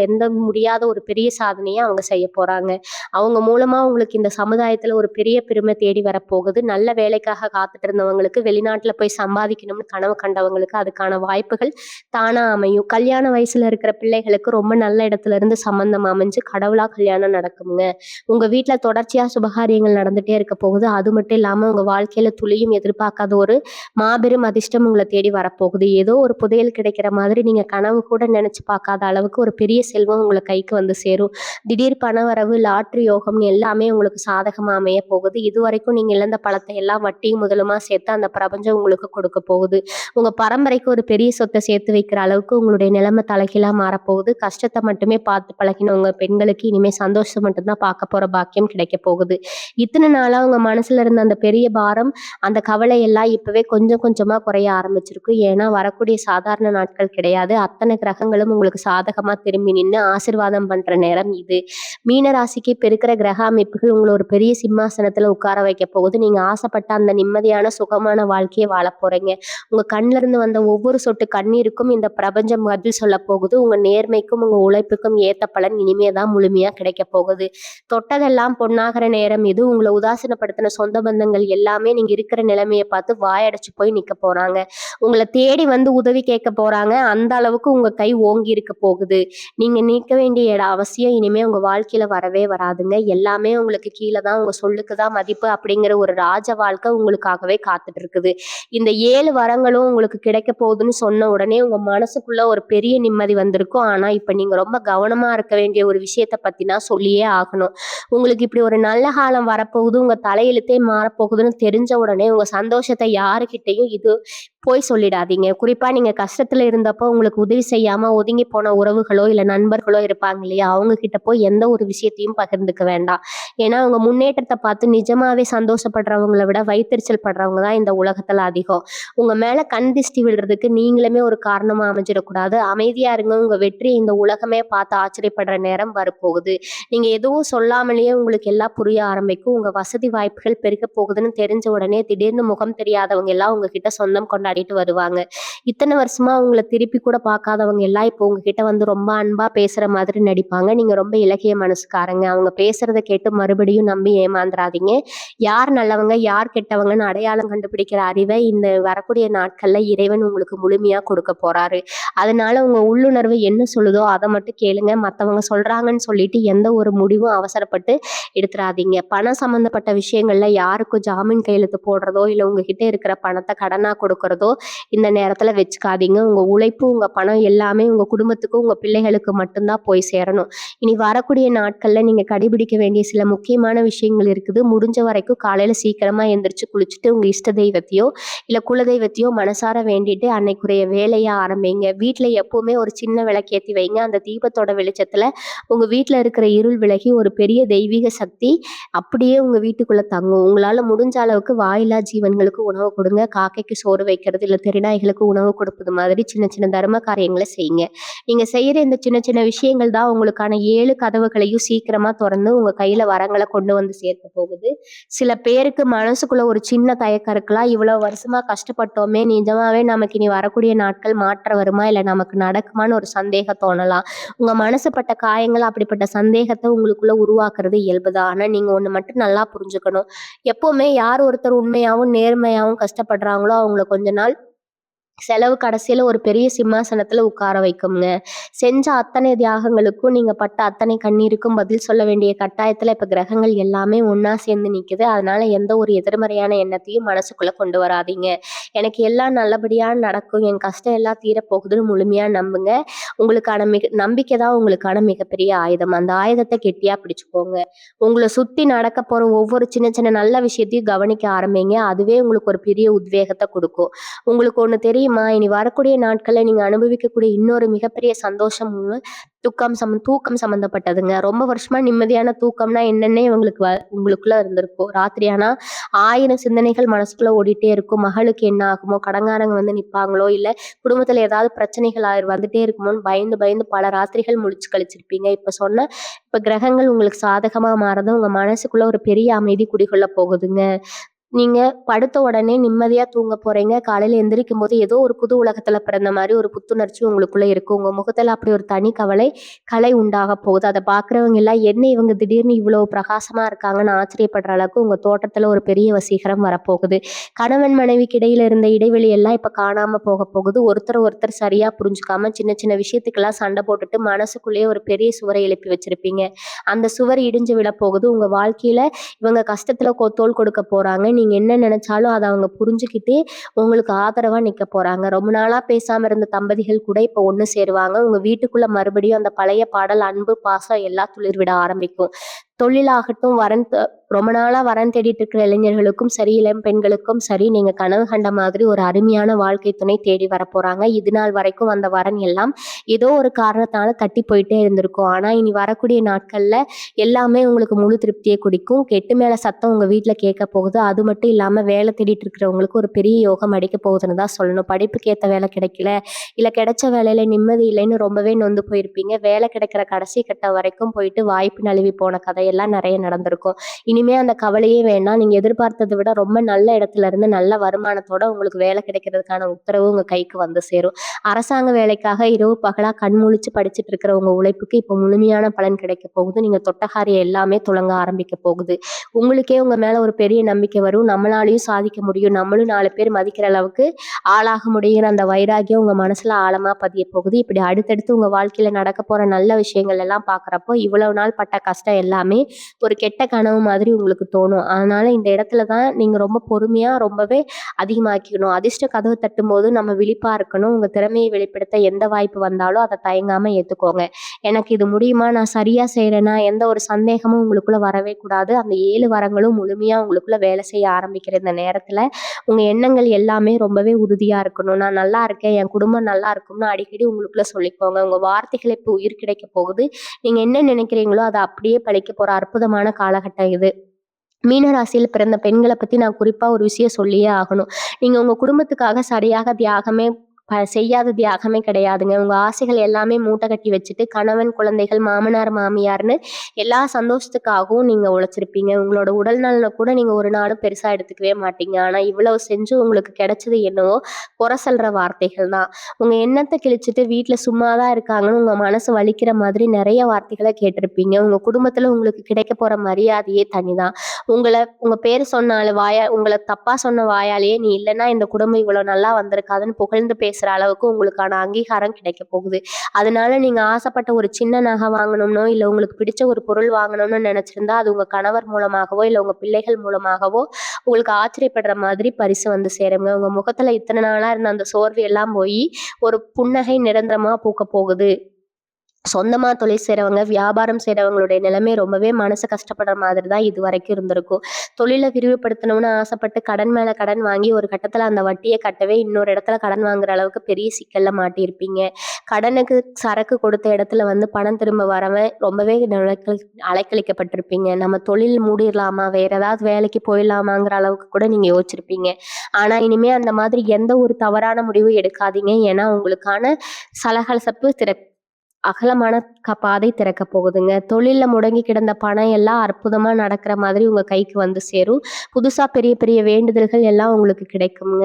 எந்த முடியாத ஒரு பெரிய சாதனைய அவங்க செய்யப் போறாங்க. அவங்க மூலமா உங்களுக்கு இந்த சமுதாயத்துல ஒரு பெரிய பெருமை தேடி வரப்போகுது. நல்ல வேலைக்காக காத்துட்டு இருந்தவங்களுக்கு, வெளிநாட்டுல போய் சம்பாதிக்கணும்னு கனவு கண்டவங்களுக்கு அதுக்கான வாய்ப்புகள் தானா அமையும். கல்யாண வயசுல இருக்கிற பிள்ளைகளுக்கு ரொம்ப நல்ல இடத்துல இருந்து சம்மந்தம் அமைஞ்சு கடவுளா கல்யாணம் நடக்குங்க. உங்க வீட்ல தொடர்ச்சியா சுபகாரியங்கள் நடந்துட்டே இருக்க போகுது. அது மட்டும் இல்லாம உங்க வாழ்க்கையில துளியும் எதிர்பார்க்காத ஒரு மாபெரும் அதிர்ஷ்டம் உங்கள தேடி வரப்போகுது. ஏதோ ஒரு புதையல் கிடைக்கிற மாதிரி நீங்க கனவு கூட நினைச்சு பார்க்காத அளவுக்கு ஒரு பெரிய செல்வம் உங்க கைக்கு வந்து சேரும். திடீர் பணவரவு, லாட்டரி யோகம்னு எல்லாமே உங்களுக்கு சாதகமா அமைய போகுது. இதுவரைக்கும் நீங்க இழந்த பழத்தை எல்லாம் வட்டியும் முதலுமா சேர்த்து அந்த பிரபஞ்சம் உங்களுக்கு கொடுக்க போகுது. உங்க பரம்பரைக்கு ஒரு பெரிய சொத்தை சேர்த்து வைக்கிற அளவுக்கு உங்களுடைய நிலைமை தலைகீழா மாறப்போகுது. கஷ்டத்தை மட்டுமே பார்த்து பழகின உங்க பெண்களுக்கு இனிமே சந்தோஷம் மட்டும்தான் பார்க்க போற பாக்கியம் கிடைக்க போகுது. இத்தனை நாளா உங்க மனசுல இருந்த அந்த பெரிய பாரம், அந்த கவலை எல்லாம் இப்பவே கொஞ்சம் கொஞ்சமா குறைய ஆரம்பிச்சிருக்கு. ஏன்னா வரக்கூடிய சாதாரண நாட்கள் கிடையாது. அத்தனை கிரகங்களும் உங்களுக்கு சாதகமா திரும்பி நின்று ஆசீர்வாதம் பண்ற நேரம் இது. மீன ராசிக்கு இப்ப இருக்கிற கிரக அமைப்புகள் உங்களை ஒரு பெரிய சிம்மாசனத்துல உட்கார வைக்க போகுது. நீங்க ஆசைப்பட்ட அந்த நிம்மதியான சுகமான வாழ்க்கையை வாழ போறீங்க. உங்க கண்ல இருந்து வந்த ஒவ்வொரு சொட்டு கண்ணீருக்கும் இந்த பிரபஞ்சம் பதில் சொல்ல போகுது. உங்க நேர்மைக்கும் உங்க உழைப்புக்கும் ஏத்த பலன் இனிமேதான் முழுமையா கிடைக்க போகுது. தொட்டதெல்லாம் பொன்னாகிற நேரம் இது. உங்களை உதாசீனப்படுத்தின சொந்த பந்தங்கள் எல்லாமே நீங்க இருக்கிற நிலைமையை பார்த்து வாயடைச்சு போய் நிக்க போறாங்க. உங்களை தேடி வந்து உதவி கேட்க போறாங்க. அந்த அளவுக்கு உங்க கை ஓங்கி இருக்க போகுது. நீங்க நீக்க வேண்டிய அவசியம் இனிமே உங்க வாழ்க்கையில வரவே வராதுங்க. எல்லாமே உங்களுக்கு கீழே தான், உங்க சொல்லுக்கு தான் மதிப்பு அப்படிங்கிற ஒரு ராஜ வாழ்க்கை உங்களுக்காகவே காத்துட்டு இருக்குது. இந்த 7 வரங்களும் உங்களுக்கு கிடைக்க போகுதுன்னு சொன்ன உடனே உங்க மனசுக்குள்ள ஒரு பெரிய நிம்மதி வந்திருக்கும். ஆனா இப்ப நீங்க ரொம்ப கவனமா இருக்க வேண்டிய ஒரு விஷயத்த பத்தி நான் சொல்லியே ஆகணும். உங்களுக்கு இப்படி ஒரு நல்ல காலம் வரப்போகுது, உங்க தலையெழுத்தே மாறப்போகுதுன்னு தெரிஞ்ச உடனே உங்க சந்தோஷத்தை யாருக்கிட்டையும் இது போய் சொல்லிடாதீங்க. குறிப்பா நீங்க கஷ்டத்துல இருந்தப்போ உங்களுக்கு உதவி செய்யாம ஒதுங்கி போன உறவுகளோ இல்ல நண்பர்களோ இருப்பாங்க இல்லையா, அவங்க கிட்ட போய் எந்த ஒரு விஷயத்தையும் பகிர்ந்துக்க வேண்டாம். ஏன்னா அவங்க முன்னேற்றத்தை பார்த்து நிஜமாவே சந்தோஷப்படுறவங்களை விட வயித்தெரிச்சல் படுறவங்க தான் இந்த உலகத்துல அதிகம். உங்க மேல கண் திஷ்டி விழுறதுக்கு நீங்களுமே ஒரு காரணமா அமைஞ்சிடக்கூடாது. அமைதியா இருங்க. உங்க வெற்றியை இந்த உலகமே பார்த்து ஆச்சரியப்படுற நேரம் வரப்போகுது. நீங்க எதுவும் சொல்லாமலேயே உங்களுக்கு எல்லாம் புரிய ஆரம்பிக்கும். உங்க வசதி வாய்ப்புகள் பெருக போகுதுன்னு தெரிஞ்ச உடனே திடீர்னு முகம் தெரியாதவங்க எல்லாம் உங்ககிட்ட சொந்தம் கொண்டாடிட்டு வருவாங்க. இத்தனை வருஷமா உங்களை திருப்பி கூட பார்க்காதவங்க எல்லாம் இப்போ உங்ககிட்ட வந்து ரொம்ப அன்பா பேசுற மாதிரி நடிப்பாங்க. நீங்க ரொம்ப இலகிய மனசுக்காரங்க. அவங்க பேசுறத கேட்டு மறுபடியும் நம்பி ஏமாந்துராதீங்க. யார் நல்லவங்க யார் கெட்டவங்கன்னு அடையாளம் கண்டுபிடிக்கிற அறிவை இந்த வரக்கூடிய நாட்கள்ல இறைவன் உங்களுக்கு முழுமையா கொடுக்க போறாரு. அதனால உங்க உள்ளுணர்வு என்ன சொல்லுதோ அதை மட்டும் கேளுங்க. மத்தவங்க சொல்றாங்கன்னு சொல்லிட்டு எந்த ஒரு முடிவும் அவசரப்பட்டு எடுத்துறாதீங்க. பணம் சம்பந்தப்பட்ட விஷயங்கள்ல யாருக்கும் ஜாமீன் கையெழுத்து போடுறதோ இல்ல உங்ககிட்ட இருக்கிற பணத்தை கடனா கொடுக்கறதோ இந்த நேரத்துல வச்சுக்காதீங்க. உங்க உழைப்பு உங்க பணம் எல்லாமே உங்க குடும்பத்துக்கும் உங்க பிள்ளைகளுக்கு மட்டும்தான் போய் சேரணும். இனி வரக்கூடிய நாட்கள்ல நீங்க கடைபிடிக்க வேண்டிய சில முக்கியமான விஷயங்கள் இருக்குது. முடிஞ்ச வரைக்கும் காலையில சீக்கிரமா எந்திரிச்சு குளிச்சுட்டு உங்க இஷ்ட தெய்வத்தையோ இல்ல குலதெய்வத்தையோ மனசார வேண்டிட்டு அன்னைக்குரிய வேலையை ஆரம்பிங்க. வீட்டுல எப்பவுமே ஒரு சின்ன விளக்கேத்தி வைங்க. அந்த தீபத்தோட வெளிச்சத்துல உங்க வீட்டுல இருக்கிற இருள் விலகி ஒரு பெரிய தெய்வீக சக்தி அப்படியே உங்க வீட்டுக்குள்ள தங்கும். உங்களால முடிஞ்ச அளவுக்கு வாயில்லா ஜீவன்களுக்கு உணவு கொடுங்க. காக்கைக்கு சோறு வைக்கிறது இல்ல தெருநாய்களுக்கு உணவு கொடுப்பது மாதிரி சின்ன சின்ன தர்ம காரியங்களை செய்யுங்க. நீங்க செய்யற இந்த சின்ன சின்ன விஷயங்கள் தான் உங்களுக்கான 7 கதவுகளையும் சீக்கிரமா திறந்து உங்க கையில வரங்களை கொண்டு வந்து சேர்க்க போகுது. சில பேருக்கு மனசுக்குள்ள ஒரு சின்ன தயக்கம் இருக்கலாம். இவ்வளவு வருஷமா கஷ்டப்பட்டோமே, நிஜமாவே நமக்கு இனி வரக்கூடிய நாட்கள் மாற்றம் வருமா இல்ல நமக்கு நடக்குமான்னு ஒரு சந்தேகம் தோணலாம். உங்க மனசுப்பட்ட காயங்கள் அப்படிப்பட்ட சந்தேகத்தை உங்களுக்குள்ள உருவாக்குறது இயல்புதான். ஆனா நீங்க ஒண்ணு மட்டும் நல்லா புரிஞ்சுக்கணும். எப்பவுமே யார் ஒருத்தர் உண்மையாவும் நேர்மையாவும் கஷ்டப்படுறாங்களோ அவங்கள கொஞ்ச நாள் செலவு கடைசியில ஒரு பெரிய சிம்மாசனத்துல உட்கார வைக்கும்ங்க. செஞ்ச அத்தனை தியாகங்களுக்கும், நீங்க பட்ட அத்தனை கண்ணீருக்கும் பதில் சொல்ல வேண்டிய கட்டாயத்துல இப்ப கிரகங்கள் எல்லாமே ஒண்ணா சேர்ந்து நிக்குது. அதனால எந்த ஒரு எதிர்மறையான எண்ணத்தையும் மனசுக்குள்ள கொண்டு வராதீங்க. எனக்கு எல்லாம் நல்லபடியா நடக்கும். என் கஷ்டம் எல்லாம் தீரப்போகுதுன்னு முழுமையா நம்புங்க. உங்களுக்கான நம்பிக்கை தான் உங்களுக்கான மிகப்பெரிய ஆயுதம். அந்த ஆயுதத்த கெட்டியா பிடிச்சுக்கோங்க. உங்கள சுத்தி நடக்கப் போற ஒவ்வொரு சின்ன சின்ன நல்ல விஷயத்தையும் கவனிக்க ஆரம்பிங்க. அதுவே உங்களுக்கு ஒரு பெரிய உத்வேகத்த குடுக்கும். உங்களுக்கு ஒண்ணு தெரியுமா? இனி வரக்கூடிய நாட்கள்ல நீங்க அனுபவிக்கக்கூடிய இன்னொரு மிகப்பெரிய சந்தோஷம் தூக்கம் சம்மந்தப்பட்டதுங்க. ரொம்ப வருஷமா நிம்மதியான தூக்கம்னா என்னன்னே உங்களுக்குள்ள இருந்திருக்கும். ராத்திரி ஆனா 1000 சிந்தனைகள் மனசுக்குள்ள ஓடிட்டே இருக்கும். மகளுக்கு என்ன ஆகுமோ? கடன்காரங்க வந்து நிப்பாங்களோ? இல்ல குடும்பத்துல ஏதாவது பிரச்சனைகள் வந்துட்டே இருக்குமோன்னு பயந்து பயந்து பல ராத்திரிகள் முழிச்சு கழிச்சிருப்பீங்க. இப்ப கிரகங்கள் உங்களுக்கு சாதகமா மாறதும் உங்க மனசுக்குள்ள ஒரு பெரிய அமைதி குடிகொள்ள போகுதுங்க. நீங்க படுத்த உடனே நிம்மதியா தூங்க போறீங்க. காலையில எந்திரிக்கும்போது ஏதோ ஒரு புது உலகத்துல பிறந்த மாரி ஒரு புத்துணர்ச்சி உங்களுக்குள்ள இருக்கும். உங்க முகத்துல அப்படி ஒரு தனி கலை உண்டாகப் போகுது. அத பார்க்குறவங்க எல்லாம், என்ன இவங்க திடீர்னு இவ்வளோ பிரகாசமா இருக்காங்கன்னு ஆச்சரியப்படுற அளவுக்கு உங்க தோற்றத்துல ஒரு பெரிய வசீகரம் வரப்போகுது. கணவன் மனைவிக்கு இடையில இருந்த இடைவெளி எல்லாம் இப்ப காணாம போகப் போகுது. ஒருத்தர் சரியா புரிஞ்சுக்காம சின்ன சின்ன விஷயத்துக்கெல்லாம் சண்டை போட்டுட்டு மனசுக்குள்ளேயே ஒரு பெரிய சுவரை எழுப்பி வச்சிருப்பீங்க. அந்த சுவர் இடிஞ்சு விழப்போகுது. உங்க வாழ்க்கையில இவங்க கஷ்டத்துல தோள் கொடுக்க போறாங்க. நீங்க என்ன நினைச்சாலும் அத அவங்க புரிஞ்சுக்கிட்டு உங்களுக்கு ஆதரவா நிக்க போறாங்க. ரொம்ப நாளா பேசாம இருந்த தம்பதிகள் கூட இப்ப ஒண்ணு சேருவாங்க. உங்க வீட்டுக்குள்ள மறுபடியும் அந்த பழைய பாடல், அன்பு, பாசம் எல்லாம் துளிர்விட ஆரம்பிக்கும். தொழிலாகட்டும், ரொம்ப நாளா வரன் தேடிட்டு இருக்கிற இளைஞர்களுக்கும் சரி, இளம் பெண்களுக்கும் சரி, நீங்க கனவு கண்ட மாதிரி ஒரு அருமையான வாழ்க்கை துணை தேடி வரப்போறாங்க. இது நாள் வரைக்கும் வந்த வரன் எல்லாம் ஏதோ ஒரு காரணத்தால தட்டி போயிட்டே இருந்திருக்கும். ஆனா இனி வரக்கூடிய நாட்கள்ல எல்லாமே உங்களுக்கு முழு திருப்தியை குடிக்கும். கெட்டு மேல சத்தம் உங்க வீட்ல கேட்க போகுது. அது மட்டும் இல்லாம வேலை தேடிட்டு இருக்கிறவங்களுக்கு ஒரு பெரிய யோகம் அடிக்க போகுதுன்னு தான் சொல்லணும். படிப்புக்கு ஏத்த வேலை கிடைக்கல, இல்ல கிடைச்ச வேலையில நிம்மதி இல்லைன்னு ரொம்பவே நொந்து போயிருப்பீங்க. வேலை கிடைக்கிற கடைசி கட்டம் வரைக்கும் போயிட்டு வாய்ப்பு நழுவி போன கதையெல்லாம் நிறைய நடந்திருக்கும். இனிமே அந்த கவலையே வேண்டாம். நீங்க எதிர்பார்த்ததை விட ரொம்ப நல்ல இடத்துல இருந்து நல்ல வருமானத்தோட உங்களுக்கு வேலை கிடைக்கிறதுக்கான உத்தரவு உங்க கைக்கு வந்து சேரும். அரசாங்க வேலைக்காக இரவு பகலா கண்முழிச்சு படிச்சுட்டு இருக்கிற உங்க உழைப்புக்கு இப்போ முழுமையான பலன் கிடைக்க போகுது. நீங்க தொட்ட காரியம் எல்லாமே துலங்க ஆரம்பிக்க போகுது. உங்களுக்கே உங்க மேல ஒரு பெரிய நம்பிக்கை வரும். நம்மளாலையும் சாதிக்க முடியும், நம்மளும் 4 பேர் மதிக்கிற அளவுக்கு ஆளாக முடியுங்கிற அந்த வைராகியம் உங்க மனசுல ஆழமா பதிய போகுது. இப்படி அடுத்தடுத்து உங்க வாழ்க்கையில நடக்க போற நல்ல விஷயங்கள் எல்லாம் பாக்குறப்போ இவ்வளவு நாள் பட்ட கஷ்டம் எல்லாமே ஒரு கெட்ட கனவு மாதிரி உங்களுக்கு தோணும். அதனால இந்த இடத்துல தான் நீங்க ரொம்ப பொறுமையா ரொம்பவே அதிகமாக்கிக்கணும். அதிர்ஷ்ட கதவு தட்டும்போது நம்ம விழிப்பா இருக்கணும். உங்க திறமையை வெளிப்படுத்த எந்த வாய்ப்பு வந்தாலும் அதை தயங்காம ஏத்துக்கோங்க. எனக்கு இது முடியுமா? நான் சரியா செய்றேனா? எந்த ஒரு சந்தேகமும் உங்களுக்குள்ள வரவே கூடாது. அந்த 7 வரங்களும் முழுமையா உங்களுக்குள்ள வேலை செய்ய ஆரம்பிக்கிற இந்த நேரத்துல உங்க எண்ணங்கள் எல்லாமே ரொம்பவே உறுதியா இருக்கணும். நான் நல்லா இருக்கேன், என் குடும்பம் நல்லா இருக்கும்னு அடிக்கடி உங்களுக்குள்ள சொல்லிக்கோங்க. உங்க வார்த்தைகள் இப்போ உயிர் கிடைக்க போகுது. நீங்க என்ன நினைக்கிறீங்களோ அதை அப்படியே பழிக்க போற அற்புதமான காலகட்டம் இது. மீன ராசியில் பிறந்த பெண்களை பத்தி நான் குறிப்பா ஒரு விஷயம் சொல்லியே ஆகணும். நீங்க உங்க குடும்பத்துக்காக சரியாக தியாகமே செய்யாத தியாகமே கிடையாதுங்க. உங்க ஆசைகள் எல்லாமே மூட்டை கட்டி வச்சுட்டு கணவன், குழந்தைகள், மாமனார், மாமியார்ன்னு எல்லா சந்தோஷத்துக்காகவும் நீங்க உழைச்சிருப்பீங்க. உங்களோட உடல் நலனை கூட நீங்க ஒரு நாளும் பெருசா எடுத்துக்கவே மாட்டீங்க. ஆனா இவ்வளவு செஞ்சு உங்களுக்கு கிடைச்சது என்னவோ குறை சொல்ற வார்த்தைகள் தான். உங்க எண்ணத்தை கிழிச்சிட்டு வீட்டுல சும்மாதான் இருக்காங்கன்னு உங்க மனசு வலிக்கிற மாதிரி நிறைய வார்த்தைகளை கேட்டிருப்பீங்க. உங்க குடும்பத்துல உங்களுக்கு கிடைக்க போற மரியாதையே தனிதான். உங்க பேரு சொன்னாலும் உங்களை தப்பா சொன்ன வாயாலேயே நீ இல்லைன்னா இந்த குடும்பம் இவ்வளவு நல்லா வந்திருக்காதுன்னு புகழ்ந்து பேசுற அளவுக்கு உங்களுக்கான அங்கீகாரம் கிடைக்க போகுது. அதனால நீங்க ஆசைப்பட்ட ஒரு சின்ன நகை வாங்கணும்னோ, இல்ல உங்களுக்கு பிடிச்ச ஒரு பொருள் வாங்கணும்னு நினைச்சிருந்தா அது உங்க கணவர் மூலமாகவோ, இல்ல உங்க பிள்ளைகள் மூலமாகவோ உங்களுக்கு ஆச்சரியப்படுற மாதிரி பரிசு வந்து சேருங்க. உங்க முகத்துல இத்தனை நாளா இருந்த அந்த சோர்வு எல்லாம் போய் ஒரு புன்னகை நிரந்தரமா பூக்க போகுது. சொந்தமா தொழில் செய்றவங்க, வியாபாரம் செய்றவங்களுடைய நிலைமை ரொம்பவே மனசு கஷ்டப்படுற மாதிரி தான் இதுவரைக்கும் இருந்திருக்கும். தொழில விரிவுபடுத்தணும்னு ஆசைப்பட்டு கடன் மேல கடன் வாங்கி ஒரு கட்டத்துல அந்த வட்டிய கட்டவே இன்னொரு இடத்துல கடன் வாங்குற அளவுக்கு பெரிய சிக்கல்ல மாட்டியிருப்பீங்க. கடனுக்கு சரக்கு கொடுத்த இடத்துல வந்து பணம் திரும்ப வரவன் ரொம்பவே அலைக்கழிக்கப்பட்டிருப்பீங்க. நம்ம தொழில் மூடிரலாமா? வேற ஏதாவது வேலைக்கு போயிடலாமாங்கிற அளவுக்கு கூட நீங்க யோசிச்சிருப்பீங்க. ஆனா இனிமே அந்த மாதிரி எந்த ஒரு தவறான முடிவும் எடுக்காதீங்க. ஏன்னா உங்களுக்கான சலசலப்பு அகலமான பாதை திறக்க போகுதுங்க. தொழில்ல முடங்கி கிடந்த பணம் எல்லாம் அற்புதமா நடக்கிற மாதிரி உங்க கைக்கு வந்து சேரும். புதுசா பெரிய பெரிய வேண்டுதல்கள் எல்லாம் உங்களுக்கு கிடைக்கும்ங்க.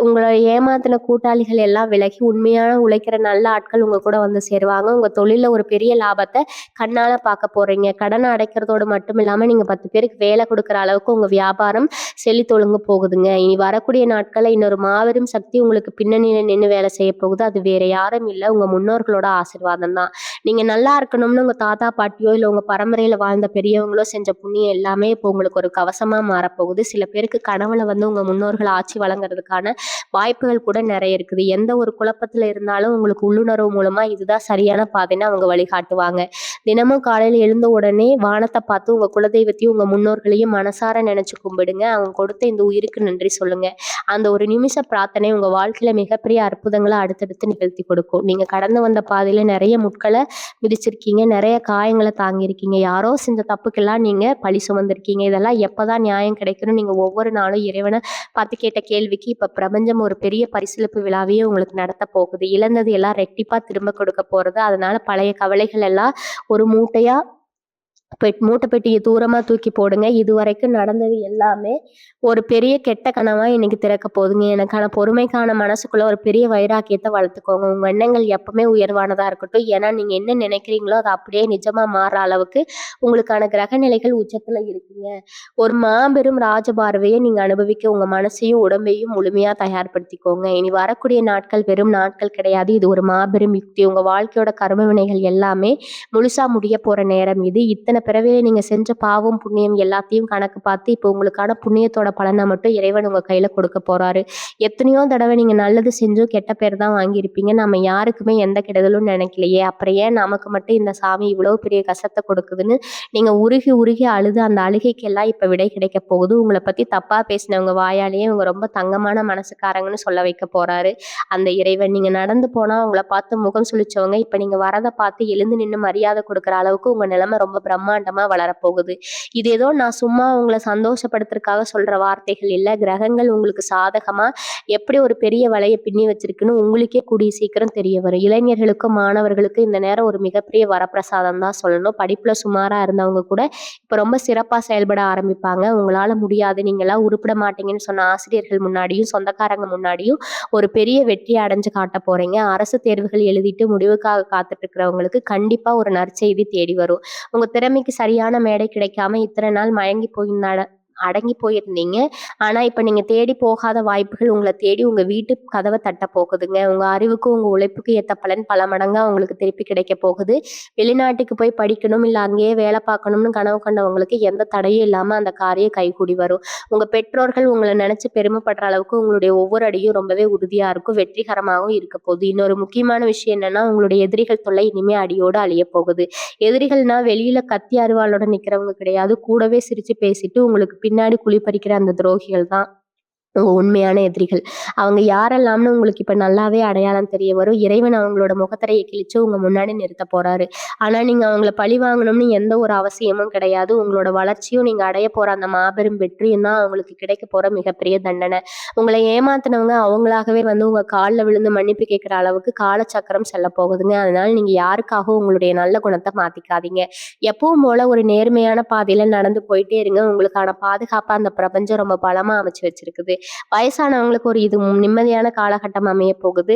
உங்கள ஏமாத்துன கூட்டாளிகள் எல்லாம் விலகி, உண்மையான உழைக்கிற நல்ல ஆட்கள் உங்க கூட வந்து சேருவாங்க. உங்க தொழில்ல ஒரு பெரிய லாபத்த கண்ணால பார்க்க போறீங்க. கடன அடைக்கிறதோடு மட்டும் இல்லாம, நீங்க 10 பேருக்கு வேலை குடுக்குற அளவுக்கு உங்க வியாபாரம் செழித்தொழுங்க போகுதுங்க. இனி வரக்கூடிய நாட்கள்ல இன்னொரு மாபெரும் சக்தி உங்களுக்கு பின்னணியில நின்னு வேலை செய்ய போகுது. அது வேற யாரும் இல்ல, உங்க முன்னோர்களோட ஆசீர்வாதம் தான். நீங்க நல்லா இருக்கணும்னு உங்க தாத்தா, பாட்டியோ இல்ல உங்க பரம்பரையில வாழ்ந்த பெரியவங்களோ செஞ்ச புண்ணியம் எல்லாமே இப்போ உங்களுக்கு ஒரு கவசமா மாறப்போகுது. சில பேருக்கு கனவுல வந்து உங்க முன்னோர்கள் ஆட்சி வழங்குறதுக்கான வாய்ப்புகள் கூட நெறைய இருக்குது. எந்த ஒரு குழப்பத்துல இருந்தாலும் உங்களுக்கு உள்ளுணர்வு மூலமா இதுதான் சரியான பாதைன்னு அவங்க வழிகாட்டுவாங்க. தினமும் காலையில எழுந்த உடனே வானத்த பார்த்து உங்க குலதெய்வத்தையும், உங்க முன்னோர்களையும் மனசார நெனச்சு கும்பிடுங்க. அவங்க கொடுத்த இந்த உயிருக்கு நன்றி சொல்லுங்க. அந்த ஒரு நிமிஷ பிரார்த்தனை உங்க வாழ்க்கையில மிகப்பெரிய அற்புதங்கள அடுத்தடுத்து நிகழ்த்தி கொடுக்கும். நீங்க கடந்து வந்த பாதையில நெறைய முட்கள மிதிச்சிருக்கீங்க. நெறைய காயங்கள தாங்கியிருக்கீங்க. யாரோ செஞ்ச தப்புக்கெல்லாம் நீங்க பழி சுமந்திருக்கீங்க. இதெல்லாம் எப்பதான் நியாயம் கிடைக்கும்னு நீங்க ஒவ்வொரு நாளும் இறைவன பார்த்து கேட்ட கேள்விக்கு இப்ப பிரபஞ்சம் ஒரு பெரிய பரிசளிப்பு விழாவையே உங்களுக்கு நடத்த போகுது. இழந்தது எல்லாம் ரெட்டிப்பா திரும்ப கொடுக்க போறது. அதனால பழைய கவலைகள் எல்லாம் ஒரு மூட்டையா மூட்டை பெட்டிய தூரமா தூக்கி போடுங்க. இதுவரைக்கும் நடந்தது எல்லாமே ஒரு பெரிய கெட்ட கனவா இன்னைக்கு திறக்க போகுதுங்க. எனக்கான பொறுமைக்கான மனசுக்குள்ள ஒரு பெரிய வைராக்கியத்த வளர்த்துக்கோங்க. உங்க எண்ணங்கள் எப்பவுமே உயர்வானதா இருக்கட்டும். ஏன்னா நீங்க என்ன நினைக்கிறீங்களோ அது அப்படியே நிஜமா மாறுற அளவுக்கு உங்களுக்கான கிரக நிலைகள் உச்சத்துல இருக்குங்க. ஒரு மாபெரும் ராஜபார்வையை நீங்க அனுபவிக்க உங்க மனசையும் உடம்பையும் முழுமையா தயார்படுத்திக்கோங்க. இனி வரக்கூடிய நாட்கள் வெறும் நாட்கள் கிடையாது. இது ஒரு மாபெரும் யுக்தி. உங்க வாழ்க்கையோட கர்ம வினைகள் எல்லாமே முழுசா முடிய போற நேரம் இது. இத்தனை பிறவியில நீங்க செஞ்ச பாவம், புண்ணியம் எல்லாத்தையும் கணக்கு பார்த்து இப்போ உங்களுக்கான புண்ணியத்தோட பலனை மட்டும் இறைவன் உங்க கையில கொடுக்க போறாரு. எத்தனையோ தடவை நீங்க நல்லது செஞ்சும் கெட்ட பேர் தான் வாங்கியிருப்பீங்க. நம்ம யாருக்குமே எந்த கெடுதலும் நினைக்கலையே, அப்புறம் ஏன் நமக்கு மட்டும் இந்த சாமி இவ்வளவு பெரிய கஷ்டத்தை கொடுக்குதுன்னு நீங்க உருகி உருகி அழுது அந்த அழுகைக்கெல்லாம் இப்ப விடை கிடைக்க போகுது. உங்களை பத்தி தப்பா பேசினவங்க வாயாலேயே இவங்க ரொம்ப தங்கமான மனசுக்காரங்கன்னு சொல்ல வைக்க போறாரு அந்த இறைவன். நீங்க நடந்து போனா உங்களை பார்த்து முகம் சுளிச்சவங்க இப்ப நீங்க வரதை பார்த்து எழுந்து நின்று மரியாதை கொடுக்குற அளவுக்கு உங்க நிலைமை ரொம்ப பிரம்மாண்டமா வளரப்போகுது. இது ஏதோ நான் சும்மா உங்களை சந்தோஷப்படுத்துறதுக்காக சொல்ற வார்த்தைகள் இல்ல. கிரகங்கள் உங்களுக்கு சாதகமா எப்படி ஒரு பெரிய வலைய பின்னி வச்சிருக்குன்னு உங்களுக்கே கூடிய சீக்கிரம் தெரிய வரும். இளைஞர்களுக்கும் மாணவர்களுக்கும் இந்த நேரம் ஒரு மிகப்பெரிய வரப்பிரசாதம் தான் சொல்லணும். படிப்புல சுமாரா இருந்தவங்க கூட இப்ப ரொம்ப சிறப்பா செயல்பட ஆரம்பிப்பாங்க. உங்களால முடியாது, நீங்க எல்லாம் உருப்பிட மாட்டீங்கன்னு சொன்ன ஆசிரியர்கள் முன்னாடியும் சொந்தக்காரங்க முன்னாடியும் ஒரு பெரிய வெற்றியை அடைஞ்சு காட்ட போறீங்க. அரசு தேர்வுகள் எழுதிட்டு முடிவுக்காக காத்துட்டு இருக்கிறவங்களுக்கு கண்டிப்பா ஒரு நற்செய்தி தேடி வரும். உங்க திறமைக்கு சரியான மேடை கிடைக்காம இத்தனை நாள் மயங்கி அடங்கி போயிருந்தீங்க. ஆனா இப்ப நீங்க தேடி போகாத வாய்ப்புகள் உங்களை தேடி உங்க வீட்டு கதவை தட்ட போகுதுங்க. உங்க அறிவுக்கும் உங்க உழைப்புக்கு ஏத்த பலன் பல மடங்கா உங்களுக்கு திருப்பி கிடைக்க போகுது. வெளிநாட்டுக்கு போய் படிக்கணும் இல்ல அங்கேயே வேலை பார்க்கணும்னு கனவு கண்டவங்களுக்கு எந்த தடையும் இல்லாம அந்த காரியம் கைகூடி வரும். உங்க பெற்றோர்கள் உங்களை நினைச்சு பெருமைப்படுற அளவுக்கு உங்களுடைய ஒவ்வொரு அடியும் ரொம்பவே உறுதியா இருக்கும், வெற்றிகரமாகவும் இருக்க போகுது. இன்னொரு முக்கியமான விஷயம் என்னன்னா, உங்களுடைய எதிரிகள் தொல்லை இனிமே அடியோடு அழிய போகுது. எதிரிகள்னா வெளியில கத்தி அருவாளோட நிக்கிறவங்க கிடையாது. கூடவே சிரிச்சு பேசிட்டு உங்களுக்கு பின்னாடி குழி பறிக்கிற அந்த துரோகிகள் தான் உங்க உண்மையான எதிரிகள். அவங்க யாரெல்லாம்னு உங்களுக்கு இப்ப நல்லாவே அடையாளம் தெரிய வரும். இறைவன் அவங்களோட முகத்திரையை கிழிச்சு உங்க முன்னாடி நிறுத்த போறாரு. ஆனா நீங்க அவங்கள பழி வாங்கணும்னு எந்த ஒரு அவசியமும் கிடையாது. உங்களோட வளர்ச்சியும் நீங்க அடைய போற அந்த மாபெரும் வெற்றியும் தான் அவங்களுக்கு கிடைக்க போற மிகப்பெரிய தண்டனை. உங்களை ஏமாத்தினவங்க அவங்களாகவே வந்து உங்க காலில் விழுந்து மன்னிப்பு கேட்கிற அளவுக்கு காலச்சக்கரம் செல்ல போகுதுங்க. அதனால நீங்க யாருக்காகவும் உங்களுடைய நல்ல குணத்தை மாத்திக்காதீங்க. எப்பவும் போல ஒரு நேர்மையான பாதையில நடந்து போயிட்டே இருங்க. உங்களுக்கான பாதுகாப்பா அந்த பிரபஞ்சம் ரொம்ப பலமா அமைச்சு வச்சிருக்குது. வயசானவங்களுக்கு ஒரு இது நிம்மதியான காலகட்டம் அமைய போகுது.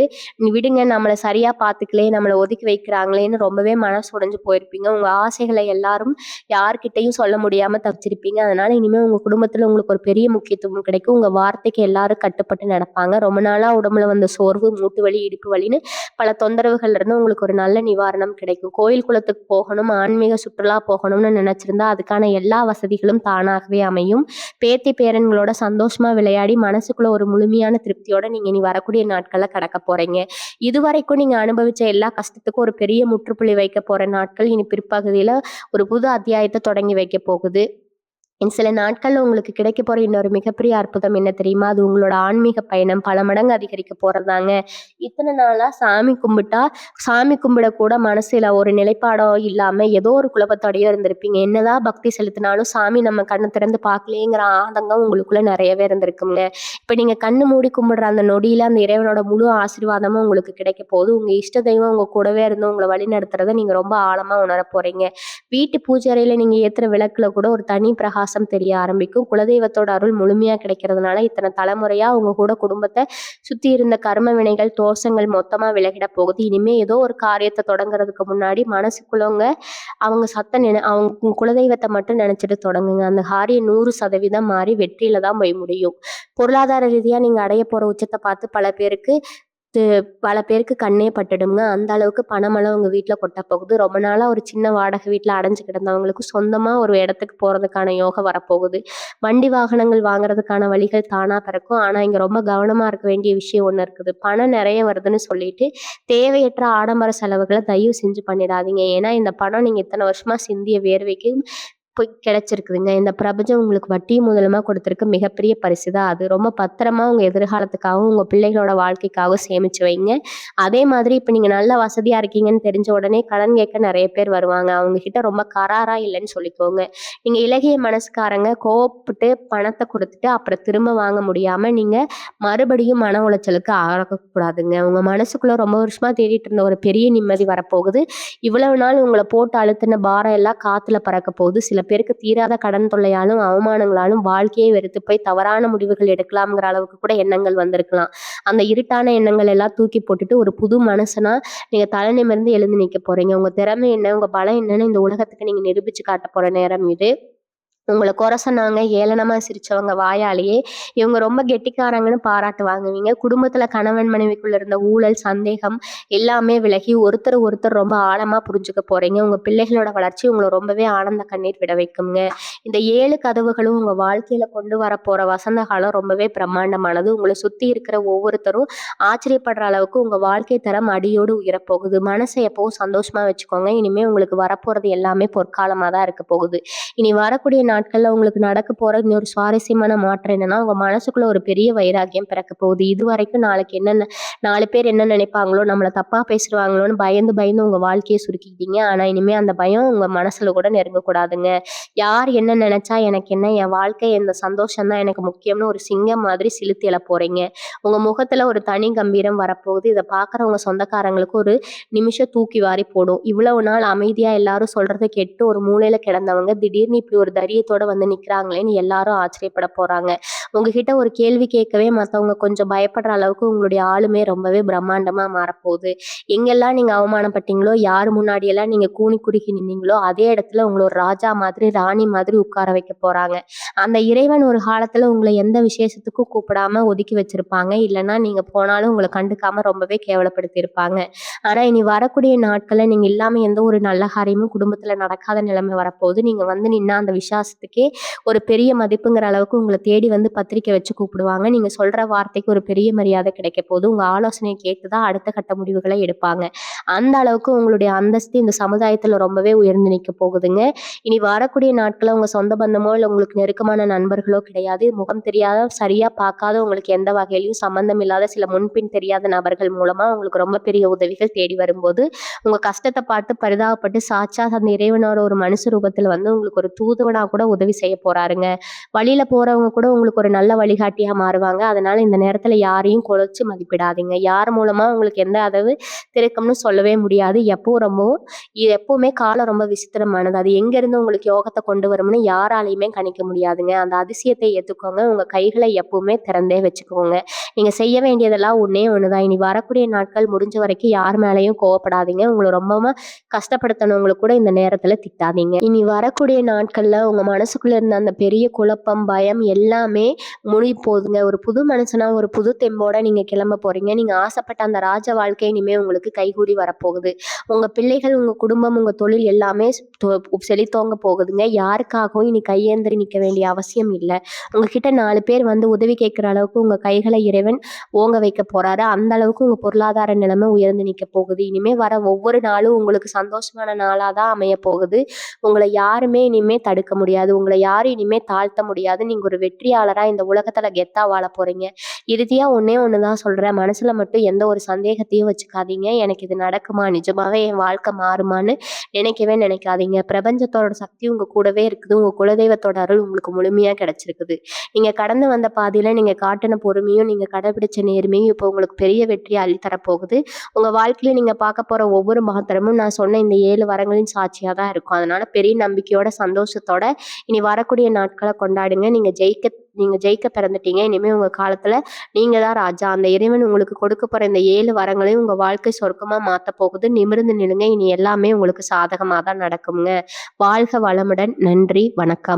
விடுங்க, நம்மளை சரியா பார்த்துக்கலே, நம்மளை ஒதுக்கி வைக்கிறாங்களேன்னு ரொம்பவே மனசு உடைஞ்சு போயிருப்பீங்க. உங்க ஆசைகளை எல்லாரும் யார்கிட்டையும் சொல்ல முடியாம தவிச்சிருப்பீங்க. அதனால இனிமே உங்க குடும்பத்துல உங்களுக்கு ஒரு பெரிய முக்கியத்துவம் கிடைக்கும். உங்க வார்த்தைக்கு எல்லாரும் கட்டுப்பட்டு நடப்பாங்க. ரொம்ப நாளா உடம்புல வந்த சோர்வு, மூட்டு வலி, இடுப்பு வலின்னு பல தொந்தரவுகள்ல இருந்து உங்களுக்கு ஒரு நல்ல நிவாரணம் கிடைக்கும். கோயில் குளத்துக்கு போகணும், ஆன்மீக சுற்றுலா போகணும்னு நினைச்சிருந்தா அதுக்கான எல்லா வசதிகளும் தானாகவே அமையும். பேத்தி பேரன்களோட சந்தோஷமா விளையாடி மனசுக்குள்ள ஒரு முழுமையான திருப்தியோட நீங்க இனி வரக்கூடிய நாட்கள்ல கடக்க போறீங்க. இதுவரைக்கும் நீங்க அனுபவிச்ச எல்லா கஷ்டத்துக்கும் ஒரு பெரிய முற்றுப்புள்ளி வைக்க போற நாட்கள் இனி பிற்பகுதியில ஒரு புது அத்தியாயத்தை தொடங்கி வைக்க போகுது. சில நாட்கள்ல உங்களுக்கு கிடைக்க போற இன்னொரு மிகப்பெரிய அற்புதம் என்ன தெரியுமா? அது உங்களோட ஆன்மீக பயணம் பல மடங்கு அதிகரிக்க போறதுதாங்க. இத்தன நாளா சாமி கும்பிட்டா, சாமி கும்பிட கூட மனசுல ஒரு நிலைப்பாடோ இல்லாம ஏதோ ஒரு குழப்பத்தோடயே இருந்திருப்பீங்க. என்னதான் பக்தி செலுத்தினாலும் சாமி நம்ம கண்ண திறந்து பார்க்கலயேங்கிற ஆதங்கம் உங்களுக்குள்ள நெறையவே இருந்திருக்குங்க. இப்ப நீங்க கண்ணு மூடி கும்பிடுற அந்த நொடியில அந்த இறைவனோட முழு ஆசீர்வாதமும் உங்களுக்கு கிடைக்க போகுது. உங்க இஷ்ட தெய்வம் உங்க கூடவே இருந்து உங்கள வழிநடத்துறத நீங்க ரொம்ப ஆழமா உணரப் போறீங்க. வீட்டு பூஜை அறையில நீங்க ஏத்துற விளக்குல கூட ஒரு தனி பிரகாசம் தெரிய ஆரம்பிக்கும். குலதெய்வத்தோட அருள் முழுமையா கிடைக்கிறதுனால இத்தனை தலைமுறையா உங்க கூட குடும்பத்த சுத்தி இருந்த கர்ம வினைகள், தோஷங்கள் மொத்தமா விலகிட போகுது. இனிமே ஏதோ ஒரு காரியத்த தொடங்குறதுக்கு முன்னாடி மனசுக்குள்ளவங்க அவங்க அவங்க குலதெய்வத்த மட்டும் நினைச்சுட்டு தொடங்குங்க. அந்த காரியம் 100% மாறி வெற்றியில தான் போய் முடியும். பொருளாதார ரீதியா நீங்க அடைய போற உச்சத்த பார்த்து பல பேருக்கு கண்ணே பட்டுடுங்க. அந்த அளவுக்கு பணமெல்லாம் உங்க வீட்ல கொட்டப் போகுது. ரொம்ப நாளா ஒரு சின்ன வாடகை வீட்ல அடைஞ்சு கிடந்தவங்களுக்கு சொந்தமா ஒரு இடத்துக்கு போறதுக்கான யோகம் வரப்போகுது. வண்டி வாகனங்கள் வாங்குறதுக்கான வழிகள் தானா பிறக்கும். ஆனா இங்க ரொம்ப கவனமா இருக்க வேண்டிய விஷயம் ஒண்ணு இருக்குது. பணம் நெறைய வருதுன்னு சொல்லிட்டு தேவையற்ற ஆடம்பர செலவுகள தயவு செஞ்சு பண்ணிடாதீங்க. ஏன்னா இந்த பணம் நீங்க இத்தன வருஷமா சிந்திய வேர்வைக்கு போய் கிடைச்சிருக்குதுங்க. இந்த பிரபஞ்சம் உங்களுக்கு வட்டியும் முதலுமா கொடுத்திருக்க மிகப்பெரிய பரிசு தான் அது. ரொம்ப பத்திரமா உங்க எதிர்காலத்துக்காகவும், உங்க பிள்ளைகளோட வாழ்க்கைக்காகவும் சேமிச்சு வைங்க. அதே மாதிரி இப்ப நீங்க நல்ல வசதியா இருக்கீங்கன்னு தெரிஞ்ச உடனே கடன் கேட்க நெறைய பேர் வருவாங்க. அவங்க கிட்ட ரொம்ப கராரா இல்லன்னு சொல்லிக்கோங்க. நீங்க இளகிய மனசுக்காரங்க கோவப்பட்டு பணத்த குடுத்துட்டு அப்புறம் திரும்ப வாங்க முடியாம நீங்க மறுபடியும் மன உளைச்சலுக்கு ஆளாகக்கூடாதுங்க. உங்க மனசுக்குள்ள ரொம்ப வருஷமா தேடிட்டு இருந்த ஒரு பெரிய நிம்மதி வரப்போகுது. இவ்வளவு நாள் உங்கள போட்டு அழுத்தின பாரம் எல்லாம் காத்துல பறக்க போகுது. சில பேருக்கு தீராத கடன் தொல்லையாலும், அவமானங்களாலும் வாழ்க்கையே வெறுத்து போய் தவறான முடிவுகள் எடுக்கலாம்ங்கிற அளவுக்கு கூட எண்ணங்கள் வந்திருக்கலாம். அந்த இருட்டான எண்ணங்கள் எல்லாம் தூக்கி போட்டுட்டு ஒரு புது மனுஷனா நீங்க தலை நிமிர்ந்து எழுந்து நிக்க போறீங்க. உங்க திறமை என்ன, உங்க பலம் என்னன்னு இந்த உலகத்துக்கு நீங்க நிரூபிச்சு காட்ட போற நேரம் இது. உங்கள குறை சொன்னவங்க, ஏளனமா சிரிச்சவங்க வாயாலேயே இவங்க ரொம்ப கெட்டிக்காரங்கன்னு பாராட்டு வாங்குவீங்க. குடும்பத்துல கணவன் மனைவிக்குள்ள இருந்த ஊழல், சந்தேகம் எல்லாமே விலகி ஒருத்தர் ரொம்ப ஆழமா புரிஞ்சுக்க போறீங்க. உங்க பிள்ளைகளோட வளர்ச்சி உங்கள ரொம்பவே ஆனந்த கண்ணீர் விட வைக்குங்க. இந்த 7 கதவுகளும் உங்க வாழ்க்கையில கொண்டு வரப்போற வசந்த காலம் ரொம்பவே பிரம்மாண்டமானது. உங்கள சுத்தி இருக்கிற ஒவ்வொருத்தரும் ஆச்சரியப்படுற அளவுக்கு உங்க வாழ்க்கை தரம் அடியோடு உயரப்போகுது. மனசை எப்பவும் சந்தோஷமா வச்சுக்கோங்க. இனிமே உங்களுக்கு வரப்போறது எல்லாமே பொற்காலமா தான் இருக்க போகுது. இனி வரக்கூடிய நாட்கள்ல உங்களுக்கு நடக்க போற இன்னொரு சுவாரஸ்யமான மாற்றம் என்னன்னா, உங்க மனசுக்குள்ள ஒரு பெரிய வைராக்கியம் பிறக்க போகுது. இதுவரைக்கும் நாளைக்கு என்னென்ன 4 பேர் என்ன நினைப்பாங்களோ, நம்மள தப்பா பேசிருவாங்களோன்னு பயந்து உங்க வாழ்க்கைய சுருக்கிக்கிட்டீங்க. ஆனா இனிமே அந்த பயம் உங்க மனசுல கூட நெருங்கக்கூடாதுங்க. யார் என்ன நெனச்சா எனக்கு என்ன? என் வாழ்க்கை இந்த சந்தோஷம் தான் எனக்கு முக்கியம்னு ஒரு சிங்கம் மாதிரி சிலுத்து எழப் போறீங்க. உங்க முகத்துல ஒரு தனி கம்பீரம் வரப்போகுது. இத பார்க்குறவங்க சொந்தக்காரங்களுக்கு ஒரு நிமிஷம் தூக்கி வாரி போடும். இவ்வளவு நாள் அமைதியா எல்லாரும் சொல்றத கேட்டு ஒரு மூலையில கிடந்தவங்க திடீர்னு இப்படி ஒரு தைரியத்தோட வந்து நிக்கிறாங்களேன்னு எல்லாரும் ஆச்சரியப்பட போறாங்க. உங்ககிட்ட ஒரு கேள்வி கேட்கவே மத்தவங்க கொஞ்சம் பயப்படுற அளவுக்கு உங்களுடைய ஆளுமை ரொம்பவே பிரம்மாண்டமா மாறப்போகுது. எங்கெல்லாம் நீங்க அவமானப்பட்டீங்களோ, யார் முன்னாடியெல்லாம் நீங்க கூனி குறுகி நின்னீங்களோ, அதே இடத்துல உங்கள ஒரு ராஜா மாதிரி, ராணி மாதிரி உட்கார வைக்க போறாங்க. அந்த இறைவன் ஒரு காலத்துல உங்கள எந்த விசேஷத்துக்கும் கூப்பிடாம ஒதுக்கி வச்சிருப்பாங்க. இல்லன்னா நீங்க போனாலும் உங்கள கண்டுக்காம ரொம்பவே கேவலப்படுத்தியிருப்பாங்க. ஆனா இனி வரக்கூடிய நாட்கள்ல நீங்க இல்லாம எந்த ஒரு நல்ல காரியமும் குடும்பத்துல நடக்காத நிலைமை வரப்போகுது. நீங்க வந்து நின்னா அந்த விசுவாசத்துக்கே ஒரு பெரிய மதிப்புங்கிற அளவுக்கு உங்கள தேடி வந்து பத்திரிக்கை வச்சு கூப்பிடுவாங்க. நீங்க சொல்ற வார்த்தைக்கு ஒரு பெரிய மரியாதை கிடைக்க போகுது. உங்க ஆலோசனைய கேட்டு தான் அடுத்த கட்ட முடிவுகள எடுப்பாங்க. அந்த அளவுக்கு உங்களுடைய அந்தஸ்து இந்த சமுதாயத்துல ரொம்பவே உயர்ந்து நிக்க போகுதுங்க. இனி வரக்கூடிய நாட்கள்ல உங்க சொந்த பந்தமோ, இல்ல உங்களுக்கு நெருக்கமான நண்பர்களோ கிடையாது. முகம் தெரியாத, சரியா பார்க்காத உங்களுக்கு எந்த வகையிலயும் சம்மந்தம் இல்லாத சில முன்பின் தெரியாத நபர்கள் மூலமா உங்களுக்கு ரொம்ப பெரிய உதவிகள் தேடி வரும்போது, உங்க கஷ்டத்த பார்த்து பரிதாபப்பட்டு சாட்சாத் அந்த இறைவனோட ஒரு மனுஷ ரூபத்துல வந்து உங்களுக்கு ஒரு தூதுவனா கூட உதவி செய்ய போறாருங்க. வழியில போறவங்க கூட உங்களுக்கு ஒரு நல்ல வழிகாட்டியா மாறுவாங்க. அதனால இந்த நேரத்துல யாரையும் குறைச்சு மதிப்பிடாதீங்க. யார் மூலமா உங்களுக்கு எந்த திருக்கம்னு சொல்லவே முடியாது. எப்பவுமே காலம் ரொம்ப விசித்திரமானது. அது எங்கேருந்து உங்களுக்கு யோகத்த கொண்டு வரும்னு யாராலயுமே கணிக்க முடியாதுங்க. அந்த அதிசயத்தை ஏத்துக்கோங்க. உங்க கைகள எப்பவுமே திறந்தே வச்சுக்கோங்க. நீங்க செய்ய வேண்டியதெல்லாம் ஒண்ணே ஒண்ணுதான். இனி வரக்கூடிய நாட்கள் முடிஞ்ச வரைக்கும் யார் மேலயும் கோவப்படாதீங்க. உங்கள ரொம்பவும் கஷ்டப்படுத்தினவங்களுக்கு கூட இந்த நேரத்துல திட்டாதீங்க. இனி வரக்கூடிய நாட்கள்ல உங்க மனசுக்குள்ள இருந்த அந்த பெரிய குழப்பம், பயம் எல்லாமே முடிய போகுதுங்க. ஒரு புது மனுஷனா, ஒரு புது தெம்போட நீங்க கிளம்ப போறீங்க. நீங்க ஆசைப்பட்ட அந்த ராஜ வாழ்க்கை இனிமே உங்களுக்கு கைகூடி வரப்போகுது. உங்க பிள்ளைகள், உங்க குடும்பம், உங்க தொழில் எல்லாமே செழித்தோங்க போகுதுங்க. யாருக்காகவும் இனி கையேந்திரி நிக்க வேண்டிய அவசியம் இல்ல. உங்ககிட்ட 4 பேர் வந்து உதவி கேட்கிற அளவுக்கு உங்க கைகள இறைவன் ஓங்க வைக்க போறாரு. அந்த அளவுக்கு உங்க பொருளாதார நிலைமை உயர்ந்து நிக்க போகுது. இனிமே வர ஒவ்வொரு நாளும் உங்களுக்கு சந்தோஷமான நாளா தான் அமைய போகுது. உங்கள யாருமே இனிமே தடுக்க முடியாது. முடியாது. உங்கள யாரும் இனிமே தாழ்த்த முடியாது. நீங்க ஒரு வெற்றியாளரா இந்த உலகத்துல கெத்தா வாழப் போறீங்க. இறுதியா ஒண்ணே ஒண்ணு தான் சொல்றேன். மனசுல மட்டும் எந்த ஒரு சந்தேகத்தையும் வச்சுக்காதீங்க. எனக்கு இது நடக்குமா? நிஜமாவே என் வாழ்க்கை மாறுமான்னு நினைக்கவே நினைக்காதீங்க. பிரபஞ்சத்தோட சக்தி உங்க கூடவே இருக்குது. உங்க குலதெய்வத்தோட அருள் உங்களுக்கு முழுமையா கிடைச்சிருக்குது. நீங்க கடந்து வந்த பாதையில நீங்க காட்டுன பொறுமையும், நீங்க கடைபிடிச்ச நேர்மையும் இப்போ உங்களுக்கு பெரிய வெற்றிய அள்ளி தரப்போகுது. உங்க வாழ்க்கையில நீங்க பார்க்க போற ஒவ்வொரு மகத்தரமும் நான் சொன்ன இந்த 7 வரங்களின் சாட்சியா தான் இருக்கும். அதனால பெரிய நம்பிக்கையோட, சந்தோஷத்தோட இனி வரக்கூடிய நாட்கள கொண்டாடுங்க. நீங்க ஜெயிக்க பிறந்துட்டீங்க. இனிமே உங்க காலத்துல நீங்க தான் ராஜா. அந்த இறைவன் உங்களுக்கு கொடுக்க போற இந்த 7 வரங்களையும் உங்க வாழ்க்கை சொர்க்கமா மாத்தப் போகுது. நிமிர்ந்து நில்லுங்க. இனி எல்லாமே உங்களுக்கு சாதகமா தான் நடக்கும்ங்க. வாழ்க வளமுடன். நன்றி. வணக்கம்.